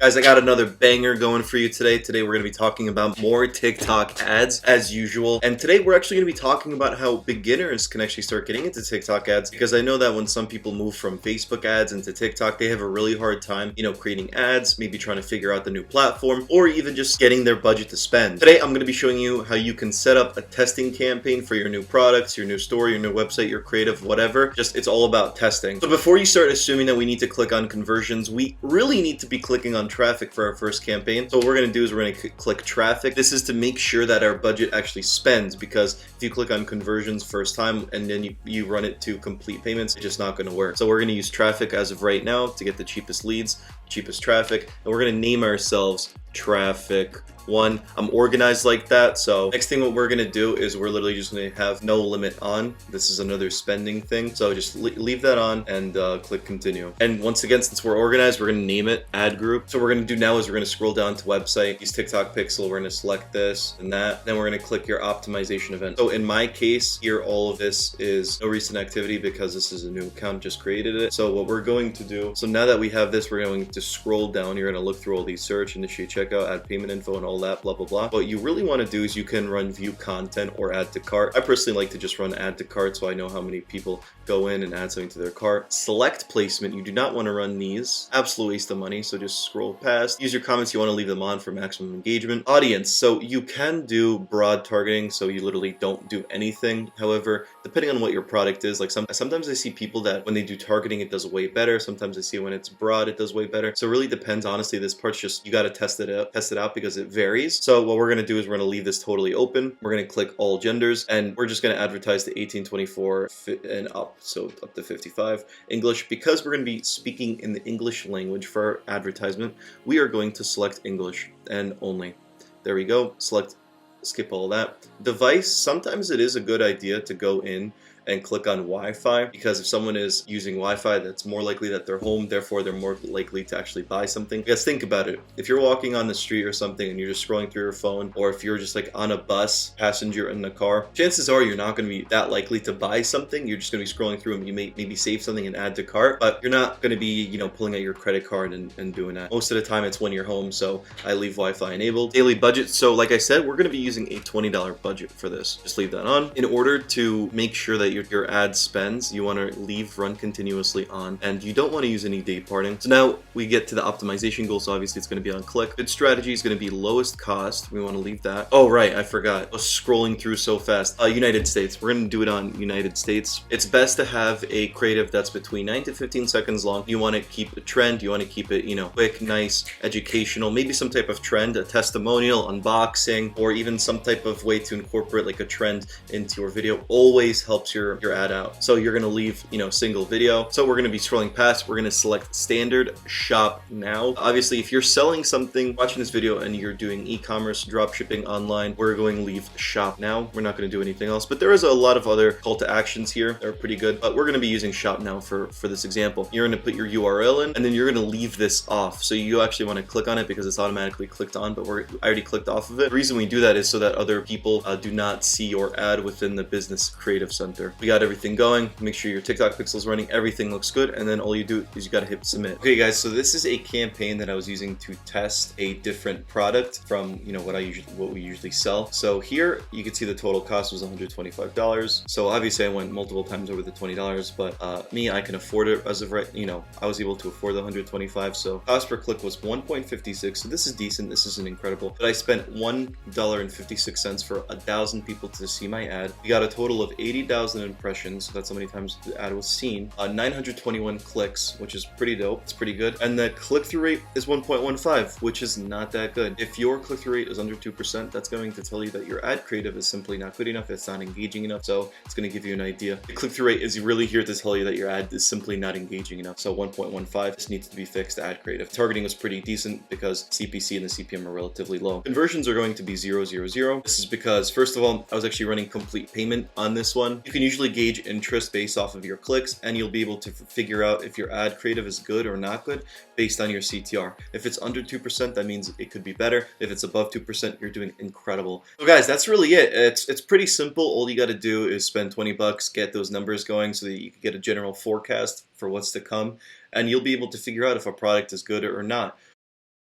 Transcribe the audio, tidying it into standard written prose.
Guys, I got another banger going for you today. Today we're going to be talking about more TikTok ads as usual. And today we're actually going to be talking about how beginners can actually start getting into TikTok ads, because I know that when some people move from Facebook ads into TikTok, they have a really hard time, creating ads, maybe trying to figure out the new platform, or even just getting their budget to spend. Today I'm going to be showing you how you can set up a testing campaign for your new products, your new store, your new website, your creative, whatever. Just it's all about testing. So before you start assuming that we need to click on conversions, we really need to be clicking on traffic for our first campaign. So what we're going to do is we're going to click traffic. This is to make sure that our budget actually spends, because if you click on conversions first time and then you run it to complete payments, it's just not going to work. So we're going to use traffic as of right now to get the cheapest leads, cheapest traffic, and we're going to name ourselves Traffic 1. I'm organized like that. So next thing what we're going to do is we're literally just going to have no limit on. This is another spending thing. So just leave that on and click continue. And once again, since we're organized, we're going to name it ad group. So what we're going to do now is we're going to scroll down to website, use TikTok pixel. We're going to select this and that. Then we're going to click your optimization event. So in my case here, all of this is no recent activity because this is a new account, just created it. So what we're going to do, so now that we have this, we're going to scroll down. You're going to look through all these search, initiate checkout, add payment info, and all that, blah, blah, blah. What you really want to do is you can run view content or add to cart. I personally like to just run add to cart so I know how many people go in and add something to their cart. Select placement, you do not want to run these. Absolute waste of money, so just scroll past. Use your comments, you want to leave them on for maximum engagement. Audience, so you can do broad targeting, so you literally don't do anything. However, depending on what your product is, like sometimes I see people that when they do targeting, it does way better. Sometimes I see when it's broad, it does way better. So it really depends. Honestly, this part's just, you got to test it out because it varies. So what we're going to do is we're going to leave this totally open. We're going to click all genders, and we're just going to advertise to 18, 24 and up, so up to 55. English, because we're going to be speaking in the English language for our advertisement, we are going to select English and only. There we go. Select, skip all that. Device, sometimes it is a good idea to go in and click on Wi-Fi, because if someone is using Wi-Fi, that's more likely that they're home, therefore they're more likely to actually buy something. Because think about it, if you're walking on the street or something and you're just scrolling through your phone, or if you're just like on a bus, passenger in the car, chances are you're not going to be that likely to buy something. You're just going to be scrolling through and you may maybe save something and add to cart, but you're not going to be, pulling out your credit card and doing that. Most of the time it's when you're home, so I leave Wi-Fi enabled. Daily budget, so like I said, we're going to be using a $20 budget for this. Just leave that on. In order to make sure that your ad spends, you want to leave run continuously on, and you don't want to use any day parting. So now we get to the optimization goal. So obviously it's going to be on click. Good strategy is going to be lowest cost. We want to leave that. Oh right, I forgot. I was scrolling through so fast. United States. We're going to do it on United States. It's best to have a creative that's between 9 to 15 seconds long. You want to keep a trend. You want to keep it, quick, nice, educational, maybe some type of trend, a testimonial, unboxing, or even some type of way to incorporate like a trend into your video. Always helps your ad out. So you're going to leave, single video. So we're going to be scrolling past. We're going to select standard shop now. Obviously, if you're selling something, watching this video and you're doing e-commerce, drop shipping online, we're going to leave shop now. We're not going to do anything else, but there is a lot of other call to actions here that are pretty good, but we're going to be using shop now for this example. You're going to put your URL in, and then you're going to leave this off. So you actually want to click on it because it's automatically clicked on, but I already clicked off of it. The reason we do that is so that other people do not see your ad within the business creative center. We got everything going. Make sure your TikTok pixel is running, everything looks good, and then all you do is you got to hit submit. Okay guys, so this is a campaign that I was using to test a different product from what we usually sell. So here you can see the total cost was $125. So obviously I went multiple times over the $20, but me, I can afford it as of right. I was able to afford the $125. So cost per click was 1.56. So this is decent. This isn't incredible, but I spent $1.56 for 1,000 people to see my ad. We got a total of 80,000 impressions. So that's how many times the ad was seen. 921 clicks, which is pretty dope. It's pretty good. And the click-through rate is 1.15, which is not that good. If your click-through rate is under 2%, that's going to tell you that your ad creative is simply not good enough. It's not engaging enough. So it's going to give you an idea. The click-through rate is really here to tell you that your ad is simply not engaging enough. So 1.15, this needs to be fixed to ad creative. Targeting was pretty decent because CPC and the CPM are relatively low. Conversions are going to be 0, 0, 0. This is because, first of all, I was actually running complete payment on this one. You can usually gauge interest based off of your clicks, and you'll be able to figure out if your ad creative is good or not good based on your CTR. If it's under 2%, that means it could be better. If it's above 2%, you're doing incredible. So guys, that's really it. It's pretty simple. All you got to do is spend 20 bucks, get those numbers going so that you can get a general forecast for what's to come, and you'll be able to figure out if a product is good or not.